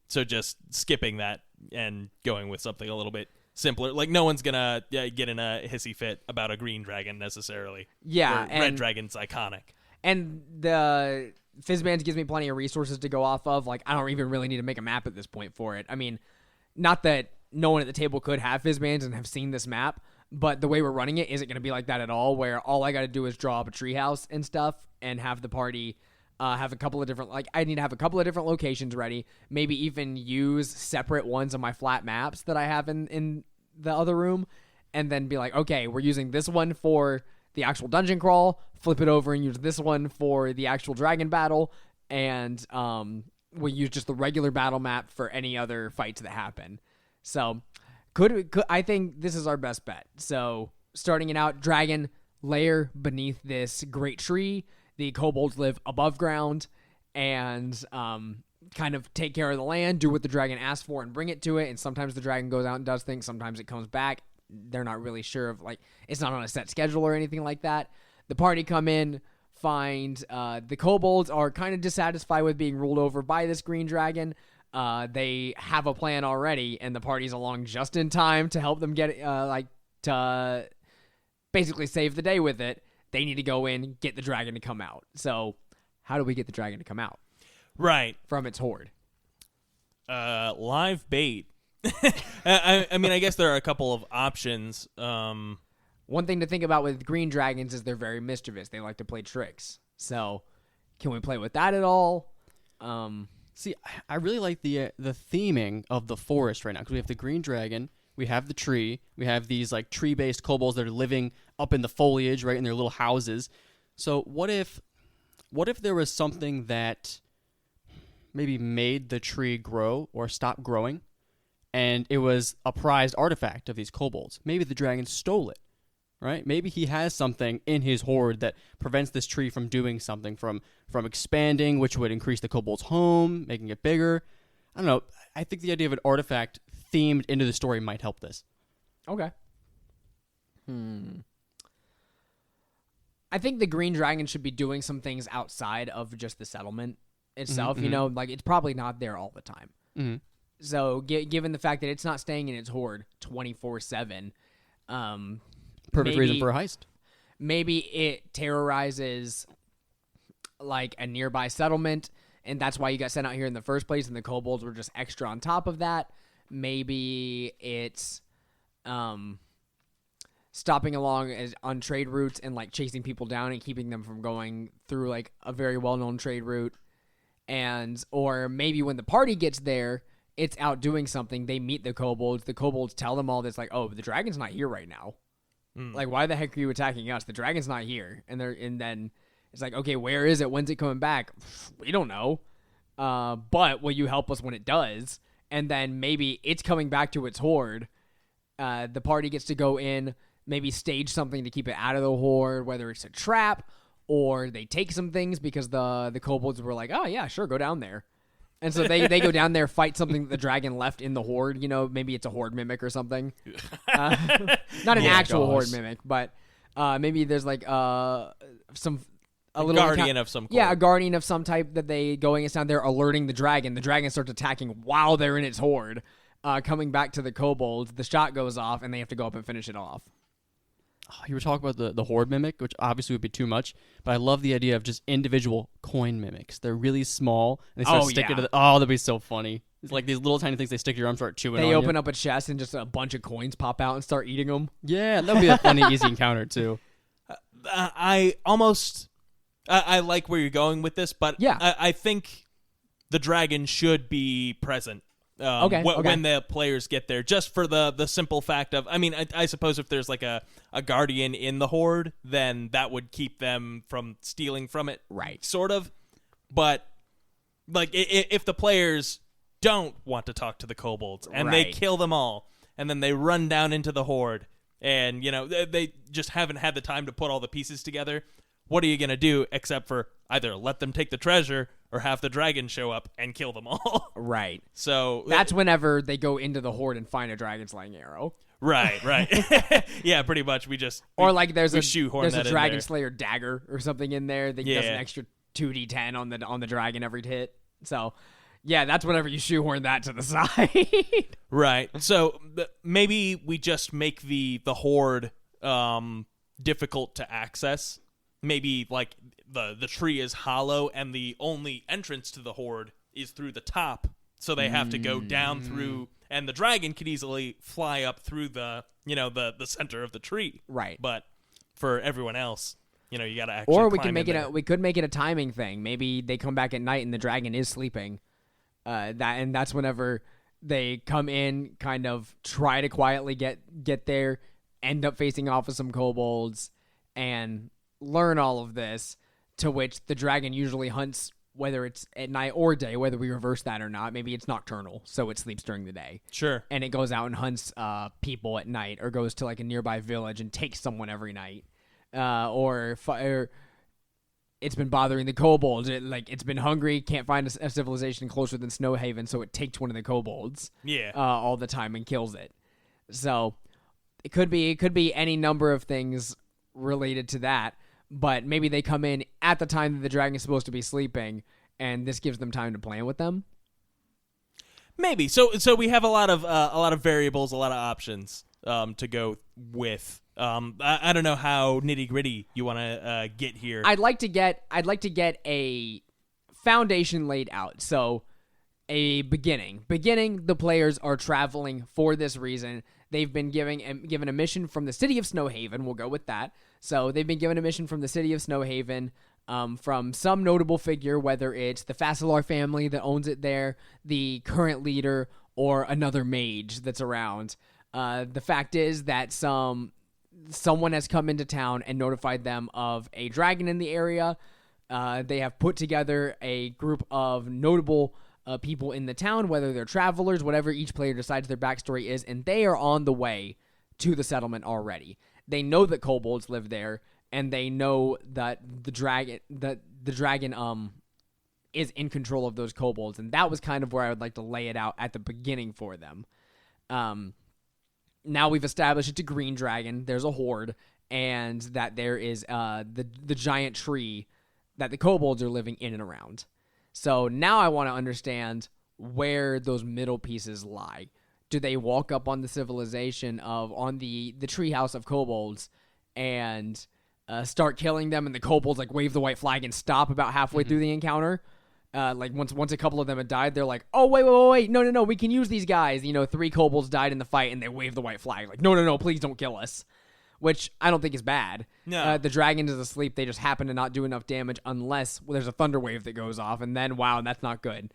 So just skipping that and going with something a little bit simpler. Like no one's gonna get in a hissy fit about a green dragon necessarily. Yeah, and red dragon's iconic. And the Fizzbands gives me plenty of resources to go off of. Like I don't even really need to make a map at this point for it. I mean, not that no one at the table could have Fizzbands and have seen this map, but the way we're running it isn't going to be like that at all. Where all I got to do is draw up a treehouse and stuff, and have the party. Have a couple of different, I need to have a couple of different locations ready. Maybe even use separate ones of my flat maps that I have in the other room. And then be like, okay, we're using this one for the actual dungeon crawl. Flip it over and use this one for the actual dragon battle. And we'll use just the regular battle map for any other fights that happen. So I think this is our best bet. So starting it out, dragon lair beneath this great tree. The kobolds live above ground and kind of take care of the land, do what the dragon asks for, and bring it to it. And sometimes the dragon goes out and does things. Sometimes it comes back. They're not really sure of, it's not on a set schedule or anything like that. The party come in, find the kobolds are kind of dissatisfied with being ruled over by this green dragon. They have a plan already, and the party's along just in time to help them get to basically save the day with it. They need to go in, get the dragon to come out. So how do we get the dragon to come out? Right. from its horde. Live bait. I mean, I guess there are a couple of options. One thing to think about with green dragons is they're very mischievous. They like to play tricks. So, can we play with that at all? See, I really like the theming of the forest right now because we have the green dragon, we have the tree, we have these like tree-based kobolds that are living up in the foliage, right, in their little houses. So what if there was something that maybe made the tree grow or stop growing, and it was a prized artifact of these kobolds? Maybe the dragon stole it. Right? Maybe he has something in his horde that prevents this tree from doing something, from expanding, which would increase the kobold's home, making it bigger. I don't know. I think the idea of an artifact themed into the story might help this. Okay. I think the green dragon should be doing some things outside of just the settlement itself. You know, like it's probably not there all the time. Mm-hmm. So, given the fact that it's not staying in its horde 24/7, Perfect reason for a heist. maybe it terrorizes like a nearby settlement, and that's why you got sent out here in the first place, and the kobolds were just extra on top of that. Maybe it's stopping along on trade routes and like chasing people down and keeping them from going through like a very well-known trade route. Or maybe when the party gets there, it's out doing something. They meet the kobolds tell them all this, like, oh, the dragon's not here right now. Like, why the heck are you attacking us? The dragon's not here. And then it's like, okay, where is it? When's it coming back? We don't know. But will you help us when it does? And then maybe it's coming back to its horde. The party gets to go in, maybe stage something to keep it out of the horde, whether it's a trap or they take some things because the kobolds were like, oh, yeah, sure, go down there. And so they go down there, fight something that the dragon left in the horde. You know, maybe it's a horde mimic or something. Not an actual horde mimic, but maybe there's like a little guardian of some kind. Yeah, a guardian of some type that they go against down there, alerting the dragon. The dragon starts attacking while they're in its horde. Coming back to the kobolds, the shot goes off, and they have to go up and finish it off. Oh, you were talking about the horde mimic, which obviously would be too much, but I love the idea of just individual coin mimics. They're really small, and they start sticking to the... Oh, that'd be so funny. It's like these little tiny things they stick to your arm, start chewing on They open you. up a chest, and just a bunch of coins pop out and start eating them. Yeah, that'd be a funny, easy encounter, too. I like where you're going with this, but Yeah. I think the dragon should be present. Okay. When the players get there, just for the simple fact of, I mean, I suppose if there's like a guardian in the horde, then that would keep them from stealing from it, Right. sort of. But like, if the players don't want to talk to the kobolds and they Right. kill them all, and then they run down into the horde, and you know they just haven't had the time to put all the pieces together, what are you gonna do except for either let them take the treasure or have the dragon show up and kill them all? Right. So That's whenever they go into the horde and find a dragon slaying arrow. right. Yeah, pretty much. Or like there's we a shoehorn that in dragon there. slayer dagger or something in there that does an Yeah. extra 2d10 on the dragon every hit. So yeah, that's whenever you shoehorn that to the side. Right. So maybe we just make the horde difficult to access. Maybe like the tree is hollow and the only entrance to the horde is through the top, so they have to go down through, and the dragon could easily fly up through the center of the tree. Right. But for everyone else, you got to actually. Or we climb can make in it there. we could make it a timing thing. Maybe they come back at night and the dragon is sleeping. That's whenever they come in, kind of try to quietly get there, end up facing off with some kobolds, and learn all of this, to which the dragon usually hunts, whether it's at night or day, whether we reverse that or not. Maybe it's nocturnal, so it sleeps during the day. Sure. And it goes out and hunts people at night, or goes to like a nearby village and takes someone every night. Or it's been bothering the kobolds. It's been hungry, can't find a civilization closer than Snowhaven, so it takes one of the kobolds Yeah. all the time and kills it. So it could be any number of things related to that. But maybe they come in at the time that the dragon is supposed to be sleeping, and this gives them time to plan with them. Maybe. So we have a lot of variables, a lot of options to go with. I don't know how nitty gritty you want to get here. I'd like to get a foundation laid out. So a beginning. The players are traveling for this reason. They've been given a mission from the city of Snowhaven. We'll go with that. So they've been given a mission from the city of Snowhaven from some notable figure, whether it's the Fastelar family that owns it there, the current leader, or another mage that's around. The fact is that someone has come into town and notified them of a dragon in the area. They have put together a group of notable people in the town, whether they're travelers, whatever each player decides their backstory is, and they are on the way to the settlement already. They know that kobolds live there, and they know that the dragon is in control of those kobolds, and that was kind of where I would like to lay it out at the beginning for them. Now we've established it's a green dragon, there's a horde, and that there is the giant tree that the kobolds are living in and around. So now I want to understand where those middle pieces lie. Do they walk up on the civilization on the treehouse of kobolds and start killing them, and the kobolds like wave the white flag and stop about halfway through the encounter? Like once a couple of them had died, they're like, oh wait, no, we can use these guys. 3 kobolds died in the fight, and they wave the white flag like, no, please don't kill us. Which I don't think is bad. No. The dragon is asleep. They just happen to not do enough damage unless there's a thunder wave that goes off, and then wow, that's not good.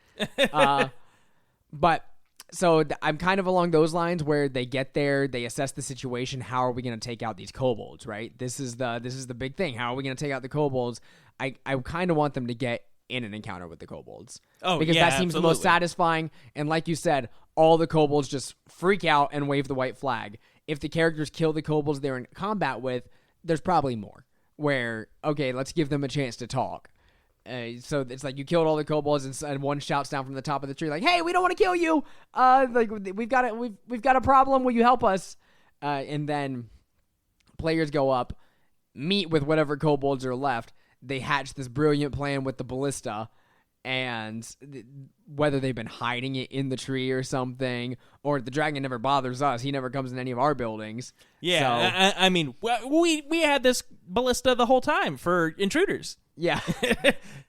But so I'm kind of along those lines where they get there, they assess the situation. How are we going to take out these kobolds? Right. This is the big thing. How are we going to take out the kobolds? I kind of want them to get in an encounter with the kobolds. Oh, because yeah, that seems the absolutely. most satisfying. And like you said, all the kobolds just freak out and wave the white flag. If the characters kill the kobolds they're in combat with, there's probably more. Where, okay, let's give them a chance to talk. So it's like you killed all the kobolds, and one shouts down from the top of the tree like, "Hey, we don't want to kill you. Like we've got a problem. Will you help us?" And then players go up, meet with whatever kobolds are left. They hatch this brilliant plan with the ballista. And whether they've been hiding it in the tree or something, or the dragon never bothers us, he never comes in any of our buildings. Yeah, So, I mean, we had this ballista the whole time for intruders. yeah,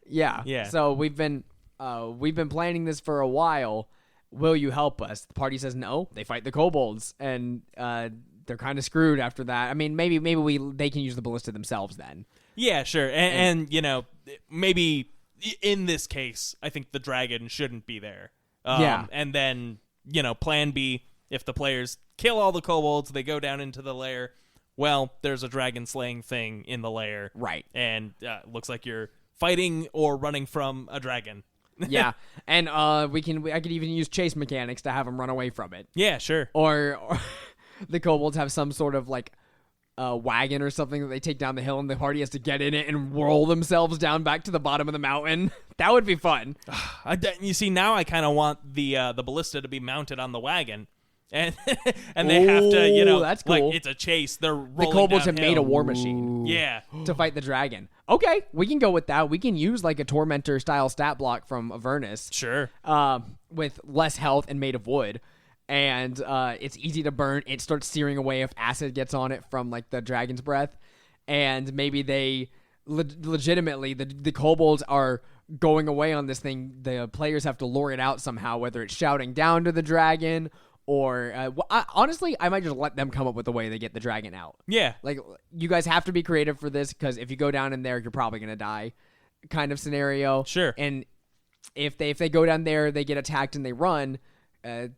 yeah. So we've been planning this for a while. Will you help us? The party says no. They fight the kobolds, and they're kind of screwed after that. I mean, maybe they can use the ballista themselves then. Yeah, sure, and maybe. In this case, I think the dragon shouldn't be there. Yeah. And then, plan B, if the players kill all the kobolds, they go down into the lair, well, there's a dragon slaying thing in the lair. Right. And looks like you're fighting or running from a dragon. Yeah. And I could even use chase mechanics to have them run away from it. Yeah, sure. Or the kobolds have some sort of like wagon or something that they take down the hill, and the party has to get in it and roll themselves down back to the bottom of the mountain. That would be fun. You see, now I kind of want the ballista to be mounted on the wagon. And they have to, that's cool. like it's a chase. They're rolling The kobolds have downhill. made a war machine Yeah. to fight the dragon. Okay, we can go with that. We can use like a Tormentor style stat block from Avernus. Sure. With less health and made of wood. And it's easy to burn. It starts searing away if acid gets on it from like the dragon's breath. And maybe they legitimately, the kobolds are going away on this thing. The players have to lure it out somehow, whether it's shouting down to the dragon or honestly, I might just let them come up with the way they get the dragon out. Yeah. Like, you guys have to be creative for this, because if you go down in there, you're probably going to die kind of scenario. Sure. And if they go down there, they get attacked and they run,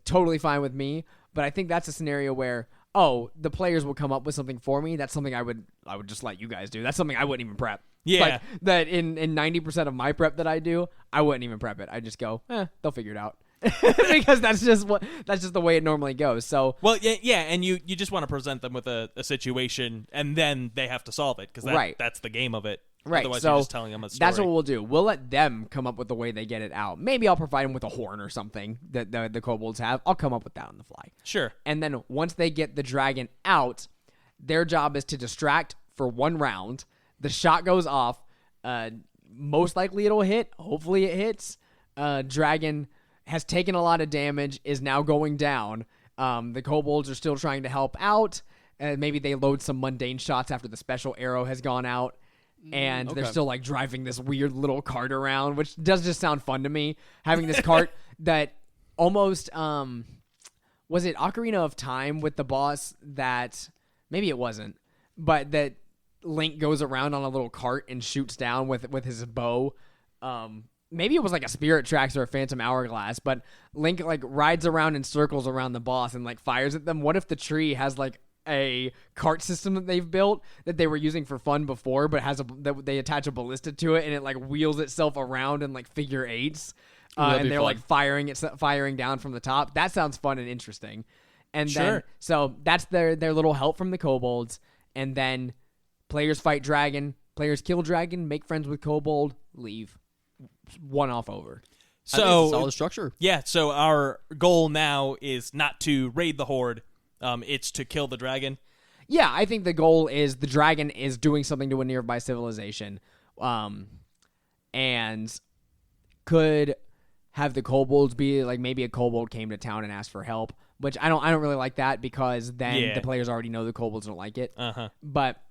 totally fine with me. But I think that's a scenario where, the players will come up with something for me. That's something I would just let you guys do. That's something I wouldn't even prep. Yeah. Like, that in 90% of my prep that I do, I wouldn't even prep it. I just go, they'll figure it out. Because that's just the way it normally goes. So, well, yeah, and you just want to present them with a situation, and then they have to solve it, because that's the game of it. Right. Otherwise, So you're just telling them a story. that's what we'll do. We'll let them come up with the way they get it out. Maybe I'll provide them with a horn or something that the kobolds have. I'll come up with that on the fly. Sure. And then once they get the dragon out, their job is to distract for 1 round. The shot goes off. Most likely it'll hit. Hopefully it hits. Dragon has taken a lot of damage, is now going down. The kobolds are still trying to help out. Maybe they load some mundane shots after the special arrow has gone out. and they're okay. still like driving this weird little cart around, which does just sound fun to me. Having this cart that almost was it Ocarina of Time with the boss that maybe it wasn't, but that Link goes around on a little cart and shoots down with his bow. Maybe it was like a Spirit Tracks or a Phantom Hourglass, but Link like rides around in circles around the boss and like fires at them. What if the tree has like a cart system that they've built that they were using for fun before, but that they attach a ballista to it and it like wheels itself around in like figure eights, and they're fun. like firing down from the top. That sounds fun and interesting. And then Sure. so that's their little help from the kobolds, and then players fight dragon, players kill dragon, make friends with kobold, leave. One off over. I think it's a So solid structure. yeah, so our goal now is not to raid the horde. It's to kill the dragon. Yeah, I think the goal is the dragon is doing something to a nearby civilization, and could have the kobolds be like maybe a kobold came to town and asked for help, which I don't really like that because then Yeah. the players already know the kobolds don't like it. Uh-huh. But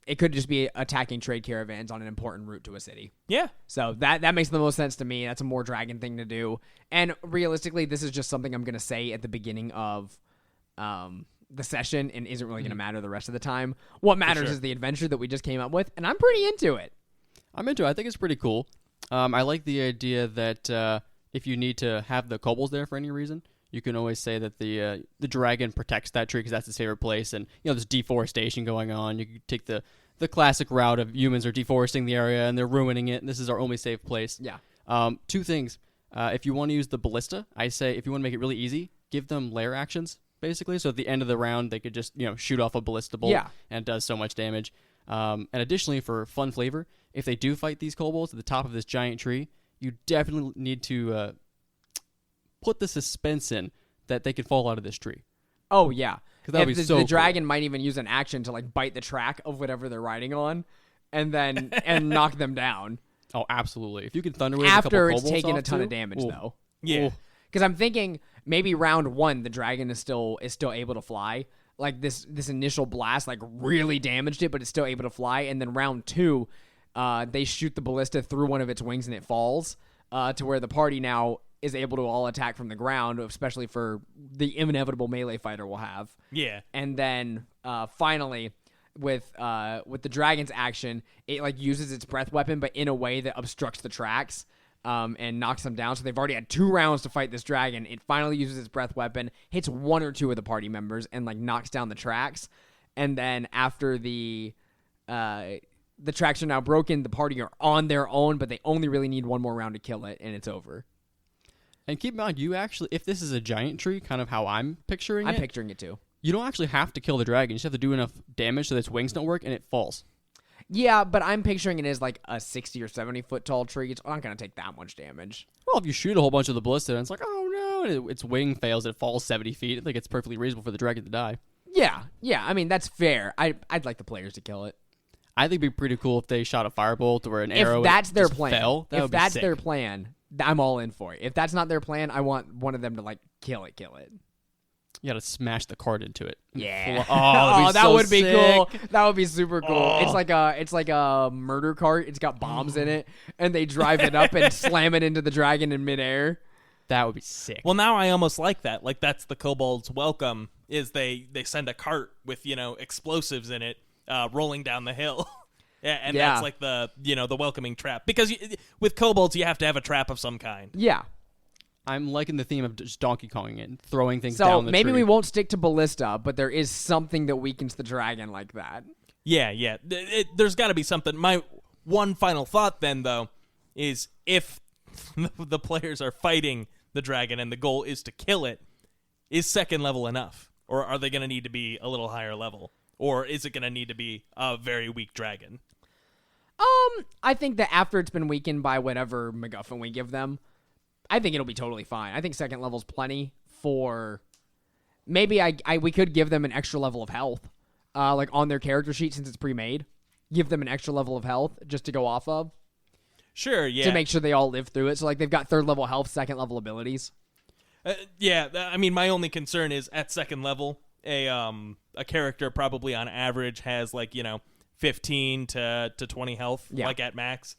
it could just be attacking trade caravans on an important route to a city. Yeah. So that makes the most sense to me. That's a more dragon thing to do. And realistically, this is just something I'm going to say at the beginning of the session and isn't really going to matter the rest of the time. What matters sure. is the adventure that we just came up with, and I'm pretty into it. I'm into it. I think it's pretty cool. I like the idea that if you need to have the kobolds there for any reason, you can always say that the dragon protects that tree because that's his favorite place, and there's deforestation going on. You can take the classic route of humans are deforesting the area and they're ruining it, and this is our only safe place. Yeah. Two things. If you want to use the ballista, I say if you want to make it really easy, give them lair actions, basically. So at the end of the round, they could just shoot off a ballista bolt, Yeah. and it does so much damage. And additionally, for fun flavor, if they do fight these kobolds at the top of this giant tree, you definitely need to put the suspense in that they could fall out of this tree. Oh, yeah. 'Cause that would be the so cool. dragon might even use an action to like bite the track of whatever they're riding on and then and knock them down. Oh, absolutely. If you can thunder wave a After couple it's kobolds taken a off, ton too, of damage, ooh. though. Yeah. Because I'm thinking maybe round one, the dragon is still able to fly. Like this initial blast, like really damaged it, but it's still able to fly. And then round two, they shoot the ballista through one of its wings and it falls to where the party now is able to all attack from the ground, especially for the inevitable melee fighter we'll have. Yeah. And then finally, with the dragon's action, it like uses its breath weapon, but in a way that obstructs the tracks and knocks them down. So they've already had 2 rounds to fight this dragon. It finally uses its breath weapon, hits 1 or 2 of the party members, and like knocks down the tracks. And then after the tracks are now broken, the party are on their own, but they only really need 1 more round to kill it, and it's over. And keep in mind, you actually, if this is a giant tree, kind of how I'm picturing I'm it, picturing it too. you don't actually have to kill the dragon. You just have to do enough damage so that its wings don't work and it falls. Yeah, but I'm picturing it as like a 60 or 70 foot tall tree. It's not going to take that much damage. Well, if you shoot a whole bunch of the ballista and it's like, oh no, and its wing fails, it falls 70 feet, I think it's perfectly reasonable for the dragon to die. Yeah. I mean, that's fair. I'd like the players to kill it. I think it'd be pretty cool if they shot a firebolt or an If arrow. that's and their just plan, fell. That if would be that's sick. their plan, I'm all in for it. If that's not their plan, I want one of them to like kill it. You gotta smash the cart into it. Yeah. Oh, that so would be sick. cool. That would be super cool. Oh. It's like a murder cart. It's got bombs in it, and they drive it up and slam it into the dragon in midair. That would be sick. Well, now I almost like that. Like that's the kobolds' welcome is they send a cart with explosives in it rolling down the hill. And Yeah. that's like the the welcoming trap because with kobolds you have to have a trap of some kind. Yeah. I'm liking the theme of just Donkey Konging it and throwing things So down the maybe tree. we won't stick to ballista, but there is something that weakens the dragon like that. Yeah. There's got to be something. My one final thought then though is if the players are fighting the dragon and the goal is to kill it, is second level enough, or are they going to need to be a little higher level, or is it going to need to be a very weak dragon? I think that after it's been weakened by whatever MacGuffin we give them, I think it'll be totally fine. I think second level's plenty for. Maybe we could give them an extra level of health, like on their character sheet since it's pre-made. Give them an extra level of health just to go off of Sure, yeah. to make sure they all live through it. So like they've got 3rd level health, 2nd level abilities. I mean, my only concern is at second level, a character probably on average has like 15 to 20 health, Yeah. like at max.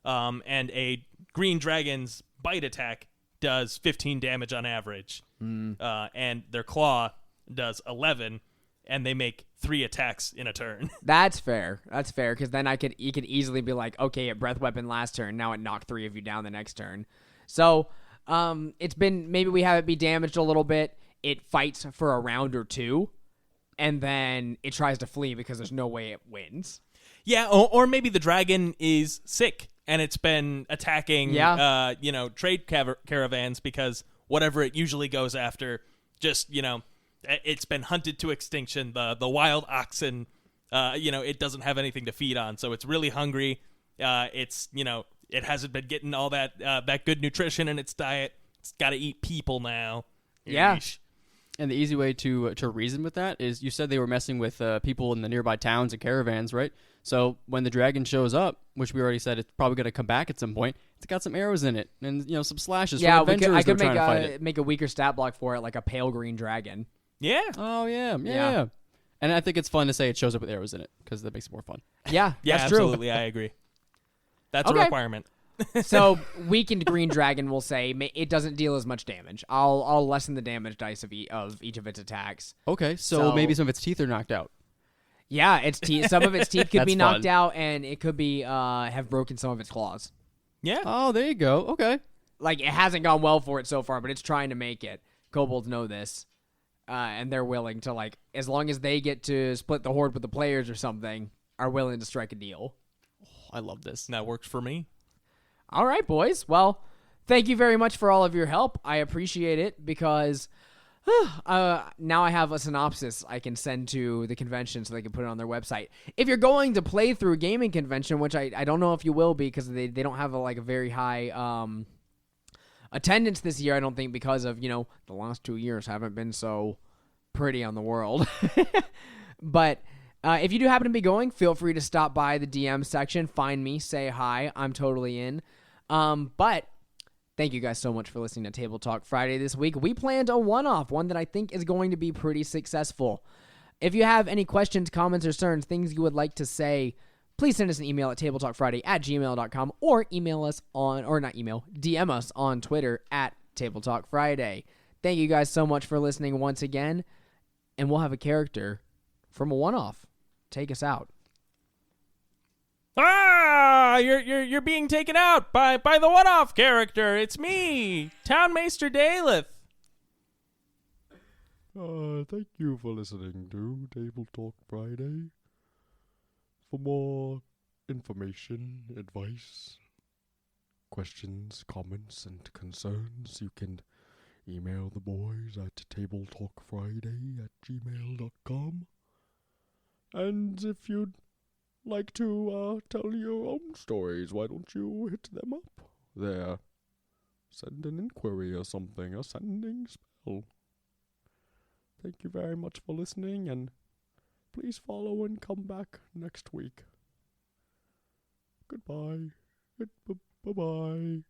And a green dragon's bite attack does 15 damage on average. And their claw does 11, and they make 3 attacks in a turn. That's fair. That's fair, because then you could easily be like, okay, it breath weapon last turn, now it knocked 3 of you down the next turn. So it's been, maybe we have it be damaged a little bit. It fights for a round or 2, and then it tries to flee because there's no way it wins. Yeah, or maybe the dragon is sick and it's been attacking, trade caravans because whatever it usually goes after, just, it's been hunted to extinction. The wild oxen, it doesn't have anything to feed on, so it's really hungry. It hasn't been getting all that good nutrition in its diet. It's got to eat people now. Yeah. Yeesh. And the easy way to reason with that is you said they were messing with people in the nearby towns and caravans, right? So when the dragon shows up, which we already said it's probably going to come back at some point, it's got some arrows in it and some slashes. Yeah, from adventurers I could that are trying to fight it. make a weaker stat block for it, like a pale green dragon. Yeah. Oh yeah. Yeah. And I think it's fun to say it shows up with arrows in it because that makes it more fun. Yeah, Yeah, that's true. absolutely. I agree. That's Okay. a requirement. So weakened green dragon will say it doesn't deal as much damage. I'll lessen the damage dice of each of its attacks. Okay, so So- maybe some of its teeth are knocked out. Yeah, its teeth. Some of its teeth could be That's knocked fun. out, and it could be have broken some of its claws. Yeah. Oh, there you go. Okay. Like, it hasn't gone well for it so far, but it's trying to make it. Kobolds know this, and they're willing to, like, as long as they get to split the horde with the players or something, are willing to strike a deal. I love this. That works for me. All right, boys. Well, thank you very much for all of your help. I appreciate it because now I have a synopsis I can send to the convention so they can put it on their website. If you're going to play through a gaming convention, which I don't know if you will be because they don't have a very high attendance this year, I don't think, because of, the last 2 years haven't been so pretty on the world. But if you do happen to be going, feel free to stop by the DM section, find me, say hi. I'm totally in. But thank you guys so much for listening to Table Talk Friday this week. We planned a one that I think is going to be pretty successful. If you have any questions, comments, or concerns, things you would like to say, please send us an email at tabletalkfriday@gmail.com or DM us on Twitter at @TableTalkFriday. Thank you guys so much for listening once again, and we'll have a character from a one-off take us out. Ah, you're being taken out by the one-off character. It's me, Townmaster Daleth. Thank you for listening to Table Talk Friday. For more information, advice, questions, comments, and concerns, you can email the boys at tabletalkfriday@gmail.com. And if you'd like to tell your own stories, why don't you hit them up there? Send an inquiry or something, a sending spell. Thank you very much for listening, and please follow and come back next week. Goodbye. Bye-bye.